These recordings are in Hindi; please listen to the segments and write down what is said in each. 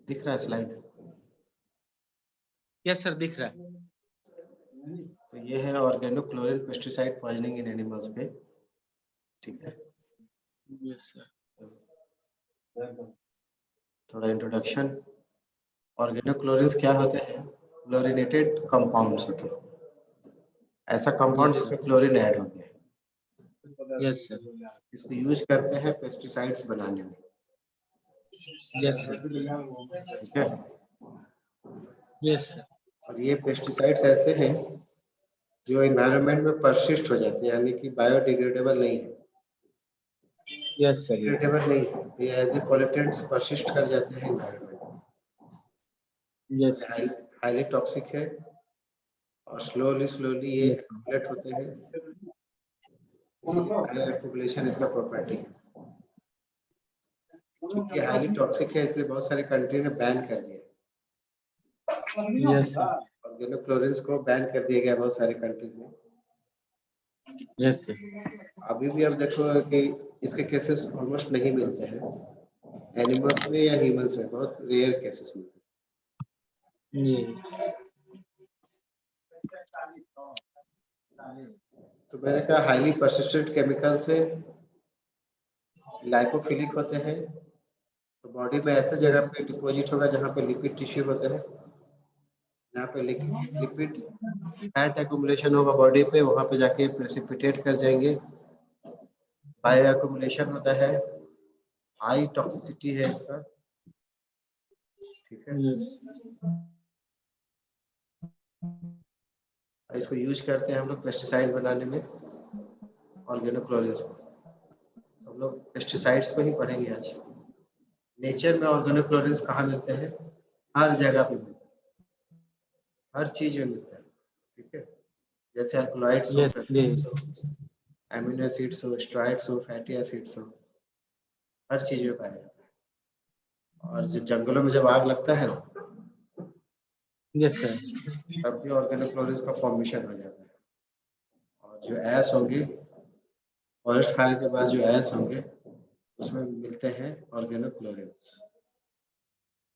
दिख रहा है स्लाइड? यस सर, दिख रहा है। तो ये है ऑर्गेनोक्लोरिन पेस्टिसाइड पॉइजनिंग इन एनिमल्स पे, ठीक है। Yes sir. थोड़ा इंट्रोडक्शन। ऑर्गेनोक्लोरिन्स क्या होते हैं? क्लोरिनेटेड कंपाउंड्स होते हैं, ऐसा कंपाउंड Yes, जिसमें क्लोरीन ऐड हो गया है। Yes sir. इसको यूज करते हैं पेस्टिसाइड्स बनाने में, यस सर। ठीक है। Yes sir. और ये पेस्टिसाइड्स ऐसे हैं जो एनवायरनमेंट में परसिस्ट हो जाते हैं, यानी कि बायोडिग्रेडेबल नहीं है, यस सर। डिग्रेडेबल नहीं है, ये एज ए पॉल्यूटेंट्स परसिस्ट कर जाते हैं एनवायरनमेंट में। यस हाईली टॉक्सिक है और स्लोली ये एक्यूमुलेट होते हैं, इसीलिए एक्यूमुलेशन इसका प्रॉपर्टी है। क्योंकि हाईली टॉक्सिक है इसलिए बहुत सारे कंट्री ने बैन कर दिया, यस सर। ऑर्गेनोक्लोरिन्स को बैन कर दिया गया बहुत सारे कंट्रीज में। Yes sir. अभी भी आप देखो कि इसके केसेस ऑलमोस्ट नहीं मिलते हैं एनिमल्स में या ह्यूमंस में, बहुत रेयर केसेस मिलते हैं। तो मैंने कहा हाईली परसिस्टेंट केमिकल्स है, लाइपोफिलिक होते हैं, तो बॉडी में ऐसे जगह पे डिपॉजिट होगा जहाँ पे लिपिड टिश्यू होते हैं, जहाँ पे लिपिड फैट एक्युमुलेशन होगा बॉडी पे, वहाँ पे जाके प्रेसिपिटेट कर जाएंगे, बायो एक्युमुलेशन होता है, हाई टॉक्सिसिटी है इसका, ठीक है। इसको यूज करते हैं हम लोग पेस्टिसाइड बनाने में, ऑर्गेनोक्लोरिन्स को। हम लोग पेस्टिसाइड्स को ही पढ़ेंगे आज। नेचर में ऑर्गेनोक्लोरिन्स कहाँ मिलते हैं? हर जगह पे मिलते हैं, हर चीज में मिलता है, ठीक है। जैसे अल्कलॉइड्स हो, एमिनो एसिड्स हो, स्टेरॉइड्स हो, फैटी एसिड्स हो, हर चीज में पाया जाता है। और जब जंगलों में जब आग लगता है ना, यस सर, तब भी ऑर्गेनोक्लोरिन्स का फॉर्मेशन हो जाता है। और जो ऐश होंगे, फॉरेस्ट फायर के बाद जो ऐश होंगे उसमें मिलते हैं ऑर्गेनोक्लोरिन्स।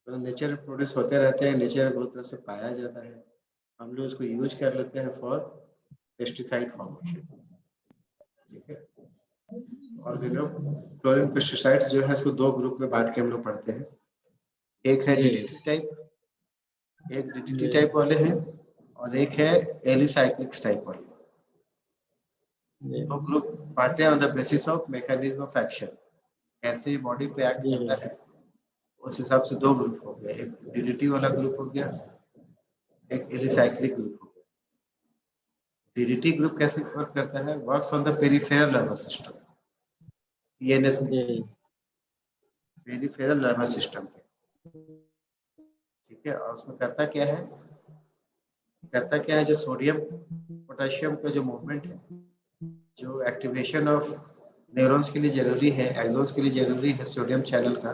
तो नेचर में प्रोड्यूस होते रहते हैं, नेचर में बहुत तरह से पाया जाता है, हम लोग उसको यूज कर लेते हैं फॉर पेस्टिसाइड फॉर्मेशन, ठीक है। ऑर्गेनोक्लोरिन पेस्टिसाइड्स जो है इसको दो ग्रुप में बांट के हम लोग पढ़ते हैं, एक है डीडीटी टाइप, एक डीडीटी टाइप वाले हैं, और एक है एलिसाइक्लिक टाइप वाले। दो ग्रुप बांटे on the basis of mechanism of action, कैसे बॉडी पे एक्ट करता है उस हिसाब से दो ग्रुप हो गए, एक डीडीटी वाला ग्रुप हो गया, एक एलिसाइक्लिक ग्रुप हो गया। डीडीटी ग्रुप कैसे वर्क करता है? Works on the peripheral nervous system, PNS, peripheral nervous system पे, ठीक है। और उसमें करता क्या है, जो सोडियम पोटेशियम का जो मूवमेंट है, जो एक्टिवेशन ऑफ न्यूरॉन्स के लिए जरूरी है, एक्सॉन्स के लिए जरूरी है सोडियम चैनल का,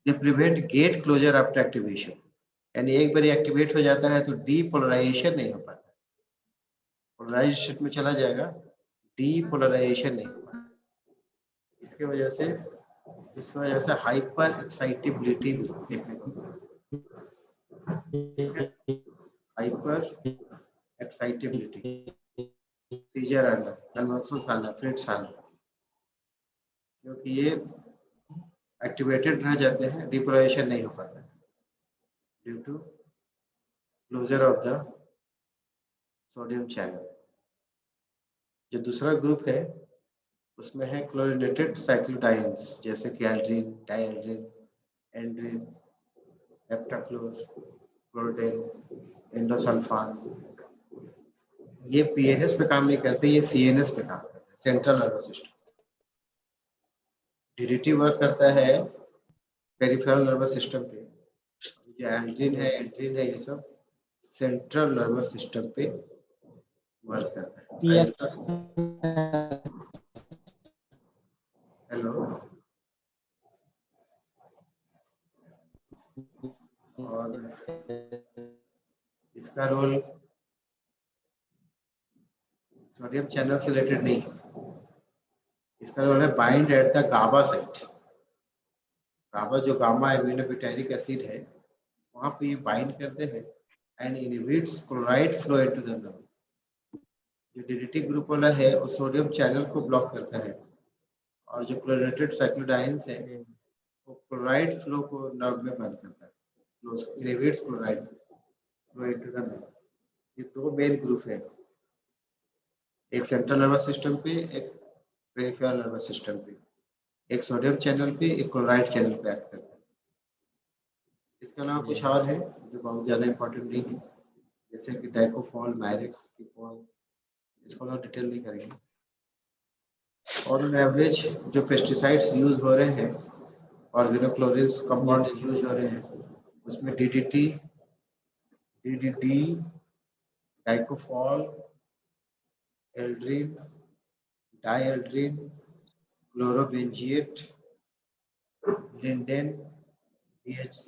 they prevent gate closure after activation. यानी एक बार एक्टिवेट हो जाता है तो डीपोलराइजेशन नहीं हो पाता, पोलराइजेशन में चला जाएगा, डीपोलराइजेशन नहीं हो पाता। इसकी वजह से हाइपर एक्साइटेबिलिटी देखने को मिलता है, हाइपर एक्साइटेबिलिटी, सीजर आना, कन्वर्सन्स आना, फिट्स आना, क्योंकि ये एक्टिवेटेड रह जाते हैं, डिपोलराइजेशन नहीं हो पाता due to closure of the sodium channel. जो दूसरा ग्रुप है उसमें है क्लोरिनेटेड साइक्लोडाइन्स, जैसे कि एल्ड्रीन, डायल्ड्रीन, एंड्रीन, हेप्टाक्लोर, क्लोरोडेन, एंडोसल्फान। ये पीएनएस पे काम नहीं करते, ये सीएनएस पे काम करते हैं, central nervous system. DDT work करता है पेरिफेरल नर्वस सिस्टम पे, जो एल्ड्रीन है, एंड्रीन है, ये सब सेंट्रल नर्वस सिस्टम पे वर्क करता है। हेलो, और इसका रोल सोडियम चैनल से रिलेटेड नहीं, इसका रोल है bind at the GABA site. GABA जो गामा एमिनोब्यूटारिक एसिड है वहाँ पे ये बाइंड करते हैं and inhibits chloride flow into the nerve. जो डीडीटी ग्रुप वाला है वो सोडियम चैनल को ब्लॉक करता है और जो क्लोरेटेड साइक्लोडाइंस है वो क्लोराइड फ्लो को नर्व में बंद करता है, inhibits chloride flow into the nerve. ये दो मेन ग्रुप है, एक सेंट्रल नर्वस सिस्टम पे, एक पेरिफेरल नर्वस सिस्टम पे, एक सोडियम चैनल पे, एक क्लोराइड चैनल पे एक्ट करता है। इसके अलावा कुछ और है जो बहुत ज़्यादा इंपॉर्टेंट नहीं है, जैसे कि डाइकोफॉल, मायरेक्स, कीफॉल, इसको हम डिटेल नहीं करेंगे। और ऑन एवरेज जो पेस्टिसाइड्स यूज हो रहे हैं, ऑर्गेनोक्लोरिन्स कंपाउंड यूज हो रहे हैं, उसमें DDT, dicofol, aldrin, dieldrin, chlorobenzilate, lindane, DHC,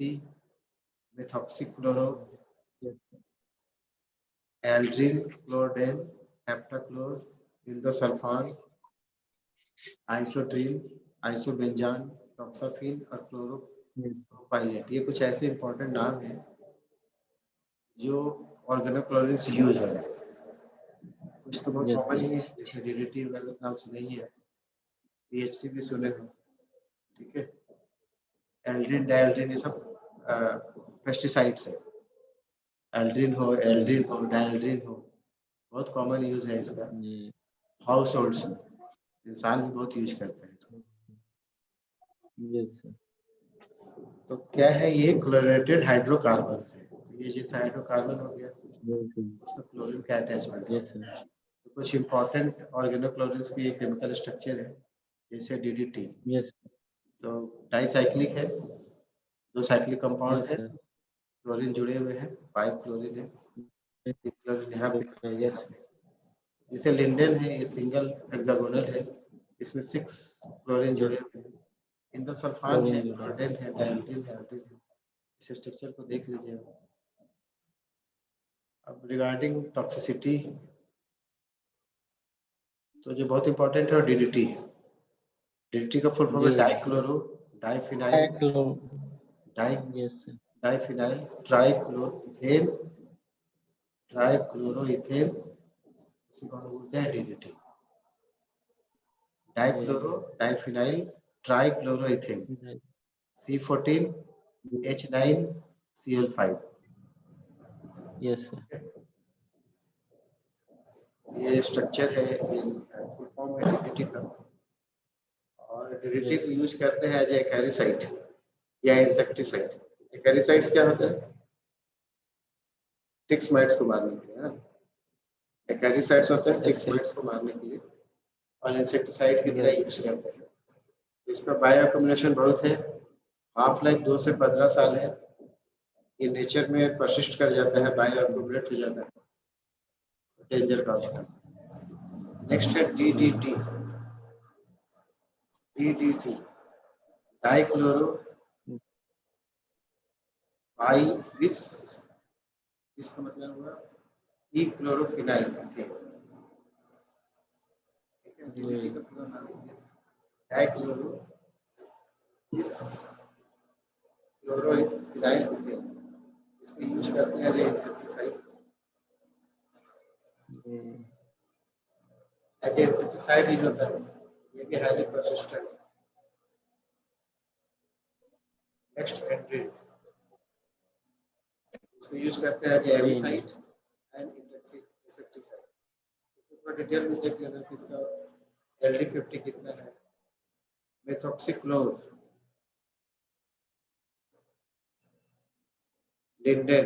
methoxychloro, aldrin, chlordane, heptachlor, endosulfan, isodrin, isobenzan, toxaphene और क्लोरोपाइलेट। ये कुछ ऐसे इंपॉर्टेंट नाम हैं जो ऑर्गेनोक्लोरिन्स यूज हो रहे हैं। कुछ तो बहुत कॉमन ही है, जैसे डीडीटी वगैरह नाम सुने ही है, DHC भी सुने हो, ठीक है। एल्ड्रिन, डाइएल्ड्रिन, ये सब पेस्टिसाइड्स है। एल्ड्रिन हो, एल्ड्रिन हो, डाइएल्ड्रिन हो, बहुत कॉमन यूज है इसका हाउस होल्ड्स में, इंसान भी बहुत यूज करते हैं इसको। Yes sir. तो क्या है, ये क्लोरेटेड हाइड्रोकार्बन है। तो ये जैसा हाइड्रोकार्बन हो गया उसमें क्लोरीन का अटैचमेंट है। तो कुछ इंपॉर्टेंट ऑर्गेनोक्लोरिन्स की एक केमिकल स्ट्रक्चर है, जैसे डीडीटी। तो डाइसाइक्लिक है, दो साइक्लिक कंपाउंड है, क्लोरीन जुड़े हुए हैं, 5 क्लोरीन है, क्लोरीन यहाँ पे। जैसे लिंडेन है, ये सिंगल हेक्सागोनल है, इसमें 6 क्लोरीन जुड़े हुए हैं। इंडोसल्फान है, क्लोरडेन है, डाइएल्ड्रिन है, एल्ड्रिन है। इस स्ट्रक्चर को देख लीजिए। अब रिगार्डिंग टॉक्सिसिटी, तो जो बहुत इंपॉर्टेंट है डीडीटी। डीडीटी का फुल फॉर्म है dichloro diphenyl diphenyl trichloroethane, trichloroethane, इसी को हम बोलते हैं DDT. Dichloro diphenyl trichloroethane, C14H9Cl5। Yes sir. ये स्ट्रक्चर है फुल फॉर्म है डीडीटी का। और डीडीटी को यूज करते हैं एज एक्यारिसाइड या इंसेक्टिसाइड। एक्यारिसाइड्स क्या होता है? टिक्स माइट्स को मारने के लिए, है ना। एक्यारिसाइड्स होते हैं टिक्स माइट्स को मारने के लिए, और इंसेक्टिसाइड की तरह यूज करते हैं। इसका बायो अकोमोडेशन बहुत है, हाफ लाइफ 2 से 15 साल है। ये नेचर में परसिस्ट कर जाता है, बायो अकोमोडेट हो जाता है, डेंजर का उसका। नेक्स्ट है डीडीटी। डीडीटी डाइक्लोरो बाइस, इसका मतलब हुआ क्लोरोफिनाइल। डीडीटी का पूरा नाम है डाइक्लोरो इस क्लोरोफिनाइल। इसको यूज करते हैं as insecticide. As insecticide use होता है, ये भी हाईली परसिस्टेंट। नेक्स्ट एंड्रिन, इसको यूज करते हैं एज एविसाइड एंड इंसेक्टिसाइड। इसको डिटेल में देख लेना कि इसका LD50 कितना है। मेथॉक्सीक्लोर, लिंडेन,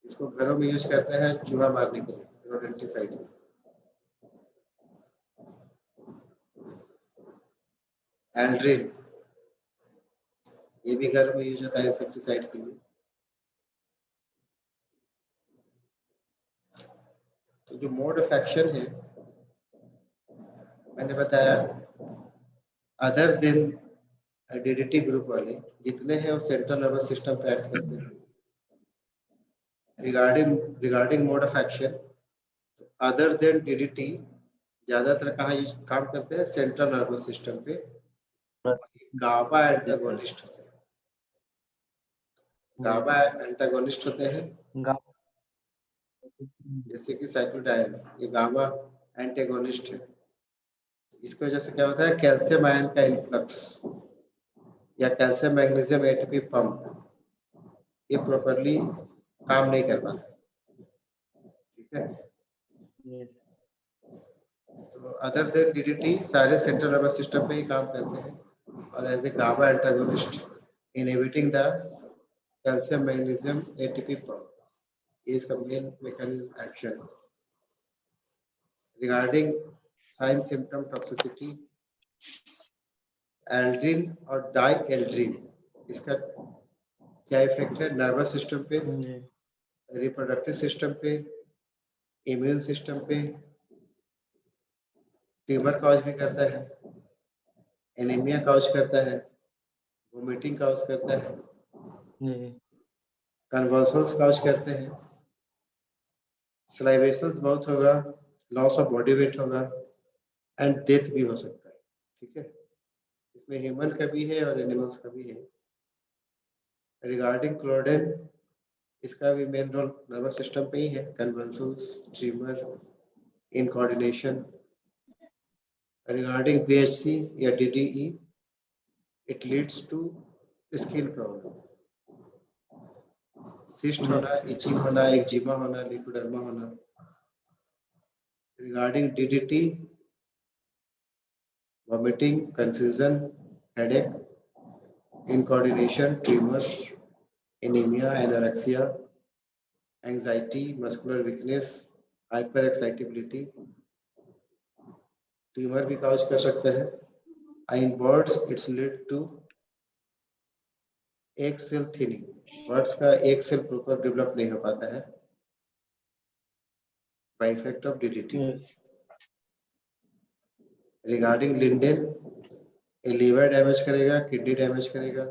इसको घरों में यूज करते हैं चूहा मारने के लिए, रोडेंटिसाइड। एल्ड्रिन, ये भी घर में यूज होता है इंसेक्टिसाइड के लिए। तो जो मोड ऑफ एक्शन है मैंने बताया, अदर देन डीडीटी ग्रुप वाले जितने हैं वो सेंट्रल नर्वस सिस्टम पे एक्ट करते हैं। Regarding mode of action, other than DDT ज्यादातर कहाँ यूज काम करते हैं? सेंट्रल नर्वस सिस्टम पे। गाबा एंटागोनिस्ट होते हैं। गाबा एंटागोनिस्ट होते हैं, जैसे कि साइक्लोडायल्स, ये गाबा एंटागोनिस्ट है। इसकी वजह से क्या होता है, कैल्शियम आयन का इन्फ्लक्स या कैल्शियम मैग्नीशियम एटीपी पंप ये प्रॉपरली काम नहीं कर पाता। ठीक है, तो अदर देन डीडीटी सारे सेंट्रल नर्वस सिस्टम पे ही काम करते हैं और as a GABA antagonist inhibiting the calcium magnesium ATP pump is the main mechanism action. Regarding sign symptom toxicity, aldrin और डाइएल्ड्रिन इसका क्या इफेक्ट है नर्वस सिस्टम पे, रिप्रोडक्टिव सिस्टम पे, इम्यून सिस्टम पे, ट्यूमर कॉज भी करता है, एनीमिया कॉज करता है, वोमिटिंग कॉज करता है, कन्वल्सन्स कॉज करते हैं, सलाइवेशंस बहुत होगा, लॉस ऑफ बॉडी वेट होगा एंड डेथ भी हो सकता है। ठीक है, इसमें ह्यूमन का भी है और एनिमल्स का भी है। रिगार्डिंग क्लोडेन इसका भी मेन रोल नर्वस सिस्टम पे ही है, convulsions, tumour, incoordination. Regarding BHC या DDE it leads to skin problem, cyst होना, इचिंग होना, एक्जिमा होना, लिकोडर्मा होना। Regarding DDT vomiting, confusion, headache, incoordination, tumours, anaemia, anorexia, anxiety, muscular weakness, hyper excitability, tumour भी कॉज कर सकता है। In birds it's lead to egg shell thinning, birds का एक सेल प्रॉपर डेवलप नहीं हो पाता है by effect of DDT. Regarding lindane ये लीवर डैमेज करेगा, किडनी डैमेज करेगा,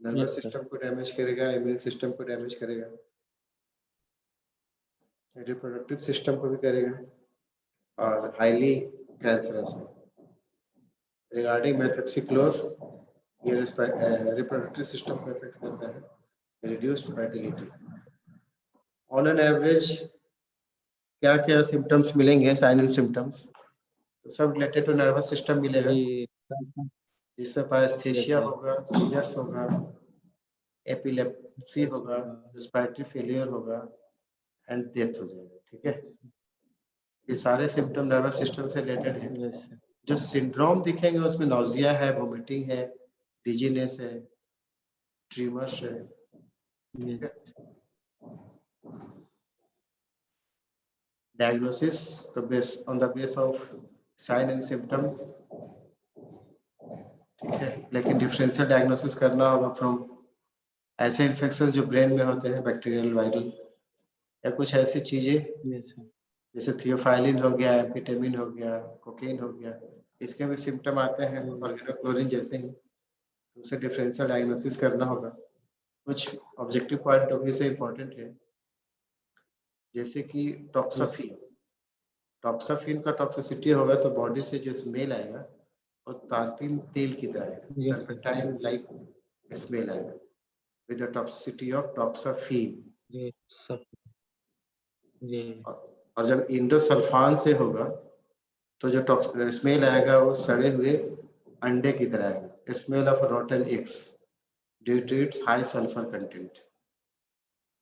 नर्वस सिस्टम को डैमेज करेगा, इम्यून सिस्टम को डैमेज करेगा, रिप्रोडक्टिव सिस्टम को भी करेगा और हाईली कैंसरस है। रिगार्डिंग मेथोक्सिक्लोर ये रिप्रोडक्टिव सिस्टम को इफेक्ट करता है, reduced fertility. On an average क्या क्या सिम्टम्स मिलेंगे, साइन एंड सिम्टम्स, तो सब रिलेटेड टू नर्वस सिस्टम मिलेगा, जिसमें पैरास्थेशिया होगा, सीजर्स होगा, एपिलेप्सी होगा, रेस्पिरेटरी फेलियर होगा एंड डेथ हो जाएगा। ठीक है, ये सारे सिम्टम नर्वस सिस्टम से रिलेटेड हैं। जो सिंड्रोम दिखेंगे उसमें नौजिया है, वोमिटिंग है, डिजीनेस है, ट्रीमर्स है। Diagnosis on the base of sign and symptoms, ठीक है, लेकिन डिफरेंशियल डायग्नोसिस करना होगा फ्रॉम ऐसे इन्फेक्शन जो ब्रेन में होते हैं, बैक्टीरियल, वायरल या कुछ ऐसी चीजें जैसे थियोफाइलिन हो गया, एम्फेटामिन हो गया, कोकेन हो गया, इसके भी सिम्टम आते हैं ऑर्गेनोक्लोरिन जैसे ही, तो उसे डिफरेंशियल डायग्नोसिस करना होगा। कुछ ऑब्जेक्टिव पॉइंट ऑफ व्यू से इम्पोर्टेंट है, जैसे कि टॉक्साफिन, टॉक्साफिन का टॉक्सिसिटी होगा तो बॉडी से जो स्मेल आएगा वो तारपीन तेल की तरह है, टर्पेंटाइन लाइक स्मेल आएगा विद द टॉक्सिसिटी ऑफ टॉक्साफिन। और जब इंडोसल्फान से होगा तो जो स्मेल आएगा वो सड़े हुए अंडे की तरह आएगा, smell of rotten eggs due to its high sulphur content.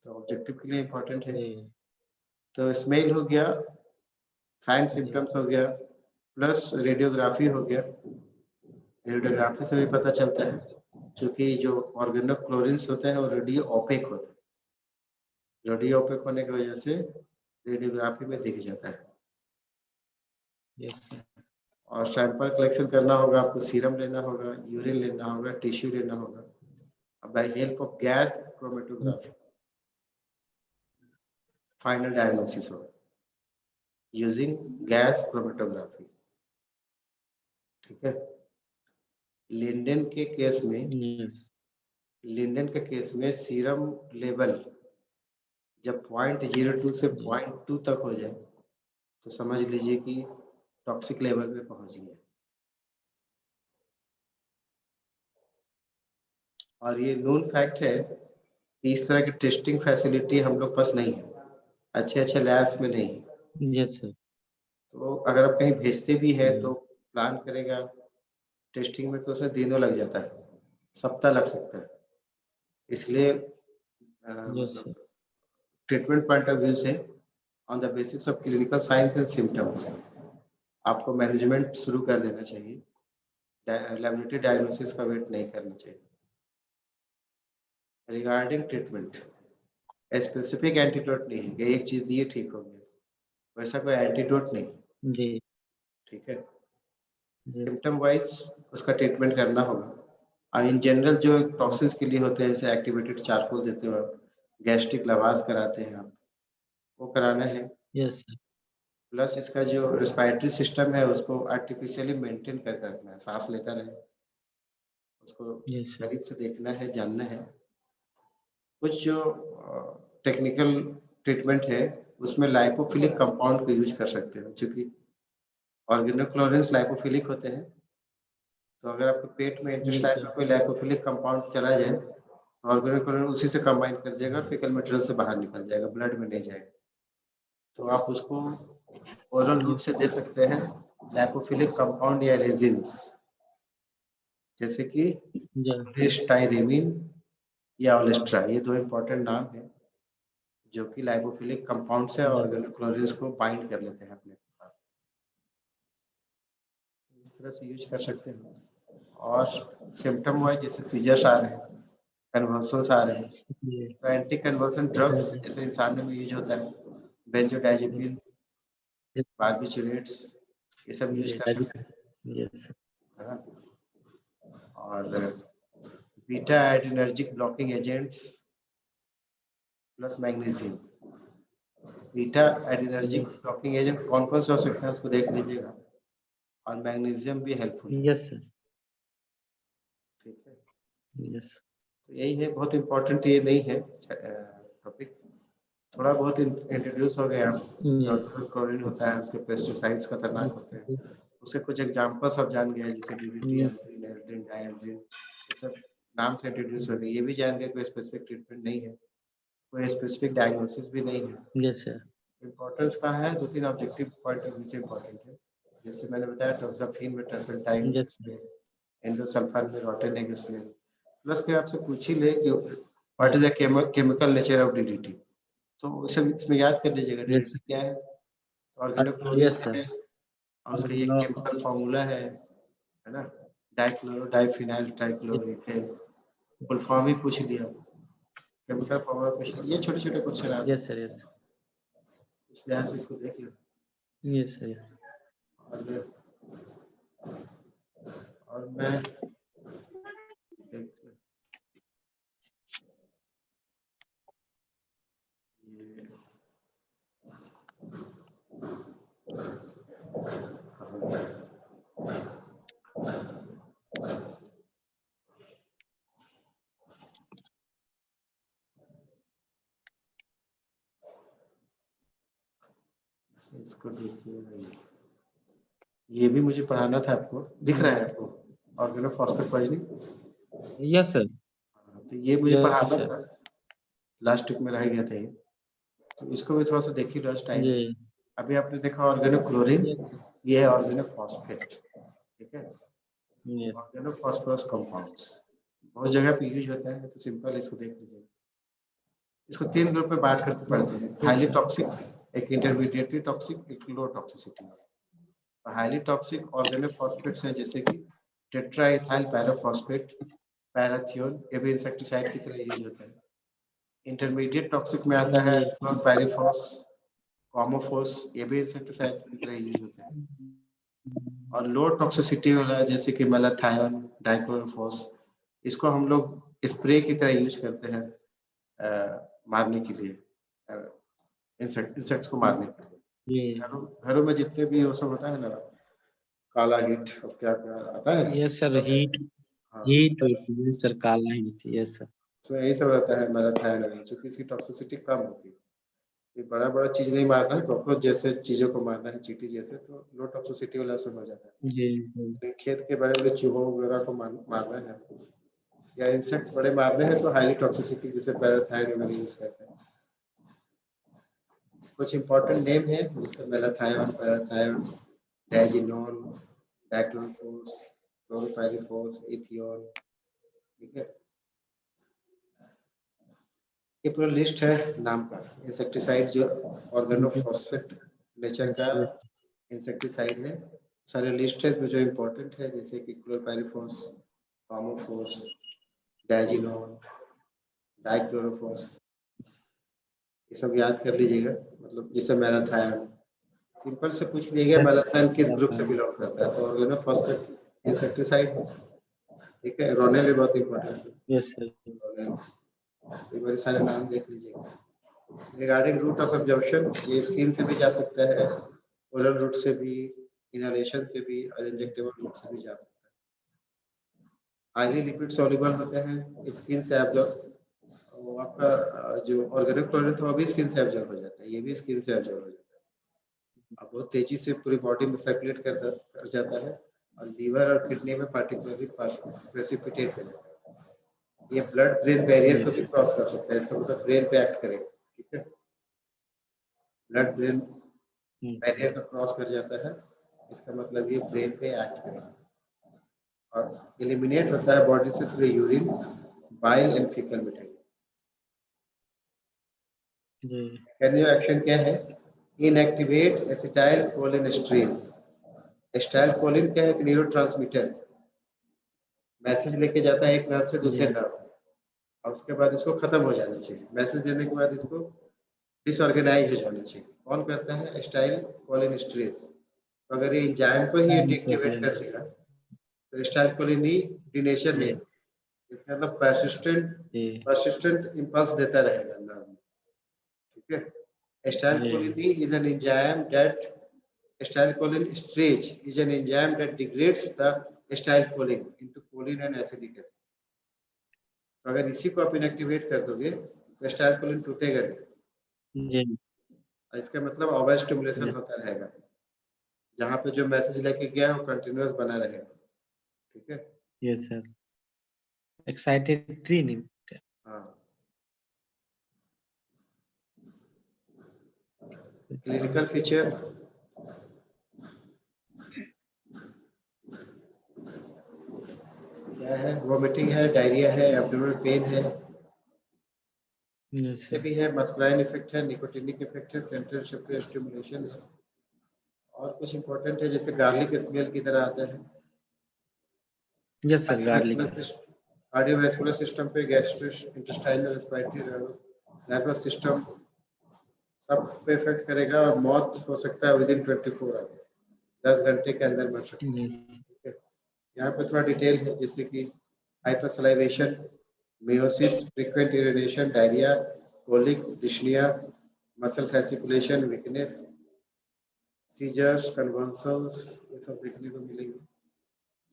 तो ऑब्जेक्टिव के लिए इंपॉर्टेंट है। तो स्मेल हो गया, साइन सिम्टम्स हो गया, प्लस रेडियोग्राफी हो गया। रेडियोग्राफी से भी पता चलता है, क्योंकि जो ऑर्गेनोक्लोरिन्स होते हैं वो रेडियो ओपेक होते हैं, रेडियो ओपेक होने की वजह से रेडियोग्राफी में दिख जाता है। और सैंपल कलेक्शन करना होगा, आपको सीरम लेना होगा, यूरिन लेना होगा, टिश्यू लेना होगा, by help of gas chromatography final diagnosis होगा यूजिंग गैस क्रोमेटोग्राफी। ठीक है, लिंडेन के केस में, लिंडेन के केस में सीरम लेवल जब 0.02 से 0.2 तक हो जाए तो समझ लीजिए कि टॉक्सिक लेवल में पहुंच गया। और ये नोन फैक्ट है कि इस तरह की टेस्टिंग फैसिलिटी हम लोग पास नहीं है, अच्छे लैब्स में नहीं है। Yes sir. तो अगर आप कहीं भेजते भी है तो प्लान करेगा टेस्टिंग में, तो उसमें दिनों लग जाता है, सप्ताह लग सकता है। इसलिए यस सर। मतलब ट्रीटमेंट पॉइंट ऑफ व्यू से on the basis of clinical science and symptoms आपको मैनेजमेंट शुरू कर देना चाहिए, लैबोरेटरी डायग्नोसिस का वेट नहीं करना चाहिए। रिगार्डिंग ट्रीटमेंट स्पेसिफिक एंटीडोट नहीं है कि एक चीज दिए ठीक हो गया, वैसा कोई एंटीडोट नहीं, जी। ठीक है। यस। सिम्टम वाइज उसका ट्रीटमेंट करना होगा। और इन जनरल जो टॉक्सिन्स के लिए होते हैं, जैसे एक्टिवेटेड चारकोल देते हो आप, गैस्ट्रिक लवास कराते हैं आप, वो कराना है। Yes sir. प्लस इसका जो रिस्पायरेटरी सिस्टम है उसको आर्टिफिशियली मेंटेन करके रखना है, सांस लेता रहे, उसको यस सर। करीब से देखना है, जानना है। कुछ जो टेक्निकल ट्रीटमेंट है उसमें लाइपोफिलिक कंपाउंड को यूज कर सकते हो, क्योंकि ऑर्गेनोक्लोरिन्स लाइपोफिलिक होते हैं। तो अगर आपके पेट में यस इंटेस्टाइन सर। में कोई लाइपोफिलिक कंपाउंड चला जाए तो ऑर्गेनोक्लोरिन उसी से कंबाइन कर जाएगा और फीकल मटेरियल से बाहर निकल जाएगा, ब्लड में नहीं जाएगा। तो आप उसको ओरल रूट से दे सकते हैं लाइपोफिलिक कंपाउंड या रेजिन्स, जैसे कि स्टाइरेमिन या ओलेस्ट्रा, ये दो इंपॉर्टेंट नाम है जो कि लाइपोफिलिक कंपाउंड से ऑर्गेनोक्लोरिन्स को बाइंड कर लेते हैं अपने साथ। इस तरह से यूज कर सकते हैं। और सिम्टम वाइज जैसे सीजर्स आ रहे हैं, कन्वर्सन्स आ रहे हैं, तो एंटी कन्वर्सन ड्रग्स जैसे इंसानों में यूज होता है, बेंजोडाइजेपिन, बार्बिचुरेट्स, ये सब यूज कर सकते हैं, यस। है ना। और beta adrenergic blocking agents plus magnesium. Beta adrenergic blocking agents कौन कौन से हो सकते हैं उसको देख लीजिएगा, और मैग्नीशियम भी हेल्पफुल है। Yes sir. ठीक है, यस। तो यही है, बहुत इम्पोर्टेंट ये नहीं है टॉपिक, थोड़ा बहुत इंट्रोड्यूस हो गया। क्लोरीन होता है, उसके पेस्टिसाइड्स खतरनाक होते हैं, उसके कुछ एग्जांपल्स आप जान गए, जैसे डीडीटी, एल्ड्रिन, एल्ड्रिन, डायल्ड्रिन, ये सब नाम से इंट्रोड्यूस हो गए। ये भी जान गए कोई स्पेसिफिक ट्रीटमेंट नहीं है, कोई स्पेसिफिक डायग्नोसिस भी नहीं है। Yes sir. इम्पोर्टेंस कहाँ है, दो तीन ऑब्जेक्टिव पॉइंट ऑफ व्यू से इम्पोर्टेंट है। जैसे मैंने बताया टोक्साफिन में टर्पेंटाइन यस। एंडोसल्फान में रोटेनेग स्मेल, प्लस के आपसे पूछ ही ले कि what is the chemical nature of DDT, तो सब इसमें याद कर लीजिएगा यस। डीडीटी क्या है, ऑर्गेनोक्लोरीन यस सर। है, और उसका ये केमिकल फार्मूला है ना, डाइक्लोरो डाइफिनाइल ट्राइक्लोरोइथेन, फुल फॉर्म ही पूछ लिया, केमिकल फार्मूला पूछ लिया। ये छोटे छोटे क्वेश्चन आ यस सर। यस। इस लिहाज से इसको देख लो। Yes sir. और मैं इसको देखिए, ये भी मुझे पढ़ाना था आपको, दिख रहा है आपको, ऑर्गेनोफॉस्फेट पॉइजनिंग। Yes sir. तो ये मुझे यस पढ़ाना सर। था, लास्ट वीक में रह गया था ये, तो इसको भी थोड़ा सा देखिए लास्ट टाइम। जी। अभी आपने देखा ऑर्गेनोक्लोरीन, ये है ऑर्गेनोफॉस्फेट, ठीक है, यस। ऑर्गेनोफॉस्फोरस कंपाउंड्स बहुत जगह पे यूज होता है, तो सिंपल इसको देख लीजिए। इसको तीन ग्रुप में बांट करके पढ़ते हैं, हाईली टॉक्सिक, एक इंटरमीडिएटली टॉक्सिक, एक लो टॉक्सिसिटी। हाईली टॉक्सिक ऑर्गेनोफॉस्फेट्स हैं, जैसे कि टेट्राइथाइल पैराफॉस्फेट, पैराथियोन, ये भी इंसेक्टिसाइड की तरह यूज होता है। इंटरमीडिएट टॉक्सिक में आता है क्लोरपायरिफॉस, कॉमोफोस, ये भी इंसेक्टिसाइड की तरह यूज होता है। और लो टॉक्सिसिटी वाला जैसे कि मेलाथायोन, डाइक्लोरोफॉस, इसको हम लोग स्प्रे की तरह यूज करते हैं मारने के लिए, इंसेक्ट्स को मारने के लिए। घरों में जितने भी वो सब होता है ना, काला हिट और क्या क्या आता है। Yes sir. हीट सर, काला हीट। Yes sir. तो यही सब रहता है मेलाथायोन, क्योंकि इसकी टॉक्सिसिटी कम होती है। ये बड़ा बड़ा चीज नहीं मारना है, कॉकरोच जैसे चीजों को मारना है, चींटी जैसे, तो लो टॉक्सिसिटी वाला सब हो जाता है। जी। खेत के बड़े बड़े चूहों वगैरह को मारना है आपको, या इंसेक्ट बड़े मारने हैं तो हाईली टॉक्सिसिटी जैसे पैराथायरॉयड यूज करते हैं। कुछ इंपॉर्टेंट नेम है जैसे मेलाथायोन, पैराथायोन, डायजिनोन, डाइक्लोरोफॉस, क्लोरोपाइरीफॉस, इथियोन। ठीक है, ये पूरा लिस्ट है नाम का इंसेक्टिसाइड जो ऑर्गेनोफॉस्फेट नेचर का इंसेक्टिसाइड है। सारे लिस्ट है जो इम्पोर्टेंट है जैसे कि क्लोरोपाइरीफॉस, फार्मोफॉस, डायजिनोन, डाइक्लोरोफॉस, ये सब याद कर लीजिएगा। मतलब जैसे मेलाथायोन सिंपल से पूछ लिया मेलाथायोन किस ग्रुप से बिलोंग करता है तो ऑर्गेनोफॉस्फेट इंसेक्टिसाइड। ठीक है, रोनेल भी बहुत इंपॉर्टेंट है। Yes sir. ये बड़े सारे नाम देख लीजिएगा। रिगार्डिंग रूट ऑफ एब्जॉर्प्शन, ये स्किन से भी जा सकता है, ओरल रूट से भी, इनहेलेशन से भी और इंजेक्टेबल रूट से भी जा सकता है। हाईली लिपिड सॉल्युबल होते हैं, स्किन से एब्जॉर्ब, वो आपका जो ऑर्गेनोक्लोरिन था वो भी स्किन से एब्जॉर्ब हो जाता है, ये भी स्किन से एब्जॉर्ब हो जाता है। अब बहुत तेजी से पूरी बॉडी में सर्कुलेट कर जाता है और लीवर और किडनी में पार्टिकुलरली प्रेसिपिटेट कर जाता है। ये ब्लड ब्रेन बैरियर को भी क्रॉस कर सकता है, इसका मतलब ब्रेन पे एक्ट करेगा। ठीक है, ब्लड ब्रेन बैरियर को क्रॉस कर जाता है, इसका मतलब ये ब्रेन पे एक्ट करेगा और एलिमिनेट होता है बॉडी से through urine, bile and faecal material. कैनियो एक्शन क्या है? Inactivate acetyl choline stream. Acetyl choline क्या है? एक न्यूरोट्रांसमीटर, मैसेज लेके जाता है एक नर्व से दूसरे नर्व और उसके बाद इसको खत्म हो जाना चाहिए। मैसेज देने के बाद इसको डिसऑर्गेनाइज हो जाना चाहिए। कौन करता है? Acetyl choline stream. तो अगर ये एंजाइम को ही डीएक्टिवेट कर देगा तो एसिटाइल कोलिन डीनेचर नहीं, इसका मतलब persistent impulse देता रहेगा नर्व में। ठीक है, acetylcholine is an enzyme that acetylcholine esterase is an enzyme that degrades the acetylcholine into choline and acetic acid। तो अगर इसी को आप इनएक्टिवेट कर दोगे तो acetylcholine टूटेगा नहीं और इसका मतलब ओवर स्टिमुलेशन होता रहेगा, जहाँ पे जो मैसेज लेके गया है वो कंटिन्यूअस बना रहेगा। ठीक है, यस सर, एक्साइटेड नहीं। हाँ, क्लिनिकल फीचर क्या है? वोमिटिंग है, डायरिया है, एब्डोमिनल पेन है, ये भी है, मस्कुलाइन इफेक्ट है, निकोटिनिक इफेक्ट है, सेंट्रल रिसेप्टर स्टिमुलेशन है और कुछ इंपॉर्टेंट है जैसे गार्लिक स्मेल की तरह आता है। Yes sir, garlic cardiovascular system पे, gastro intestinal respiratory nervous system सब पे इफेक्ट करेगा और मौत हो सकता है विदिन 24 आवर, 10 घंटे के अंदर मर सकता है। ठीक है, यहाँ पे थोड़ा डिटेल है जैसे कि hypersalivation, miosis, frequent urination, diarrhoea, colic, dyspnoea, muscle fasciculation, weakness, seizures, convulsions, ये सब देखने को मिलेंगे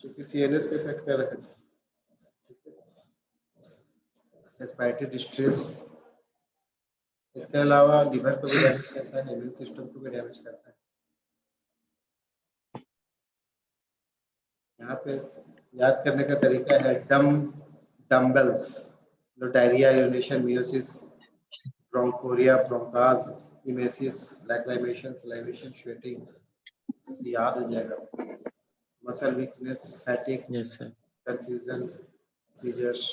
क्योंकि सीएनएस पे इफेक्ट कर रहे हैं। रेस्पिरेटरी डिस्ट्रेस, इसके अलावा लिवर को भी डैमेज करता है, इम्यून सिस्टम को भी डैमेज करता है। यहाँ पे याद करने का तरीका है डम्बल्स, जो diarrhoea, urination, miosis, bronchorrhoea, bronchus, emesis, lacrimation, salivation, sweating, याद हो जाएगा। Muscle weakness, fatigue, confusion, seizures.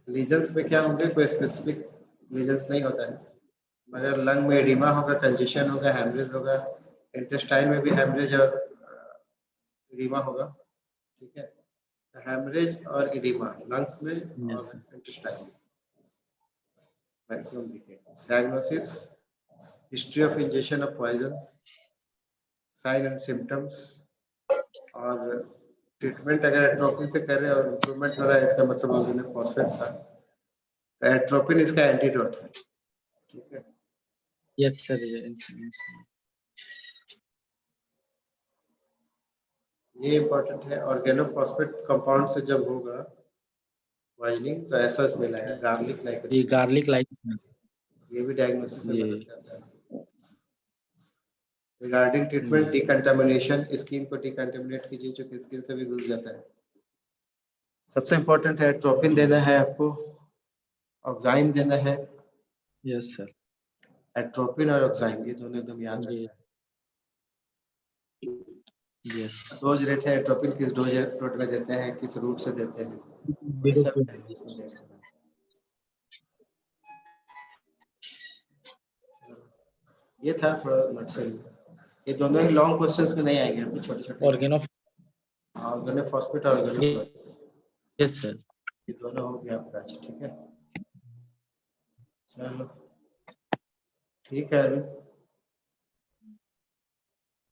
Lesions में क्या होंगे? कोई स्पेसिफिक लीजन्स नहीं होता है, मगर लंग में एडिमा होगा, कंजेशन होगा, हेमरेज होगा, इंटेस्टाइन में भी हेमरेज और एडिमा होगा। ठीक है, हेमरेज और एडिमा लंग्स में और इंटेस्टाइन में मैक्सिमम दिखेगा। Diagnosis, history of injection of poison, sign and symptoms और ट्रीटमेंट। अगर एट्रोपिन से कर रहे हैं और इम्प्रूवमेंट हो रहा है इसका मतलब ऑर्गेनो फॉस्फेट था, तो एट्रोपिन इसका एंटीडोट है। ठीक है, यस सर, ये इम्पोर्टेंट है। ऑर्गेनोफॉस्फेट कंपाउंड से जब होगा पॉइजनिंग तो ऐसा स्मेल आएगा, गार्लिक लाइक। ये गार्लिक लाइक ये भी डायग्नोसिस में मदद करता है। रिगार्डिंग ट्रीटमेंट, डिकंटामिनेशन, स्किन को डिकंटामिनेट कीजिए जो कि स्किन से भी घुस जाता है। सबसे इम्पोर्टेंट है एट्रोपिन देना है आपको, ऑक्साइम देना है। Yes sir. एट्रोपिन और ऑक्साइम ये दोनों एकदम याद जी। रखना यस। है। डोज रेट है एट्रोपिन किस डोज फ्रूट में देते हैं, किस रूट से देते हैं, ये सब है इसमें देखना है। ये था थोड़ा नक्सल, ये दोनों ही लॉन्ग क्वेश्चंस में नहीं आएंगे, आपको छोटे छोटे ऑर्गेनो। ऑर्गेनोफॉस्फेट और ऑर्गेनोफ्लोरीन यस सर। ये दोनों हो गया आपका। ठीक है, चलो ठीक है अभी।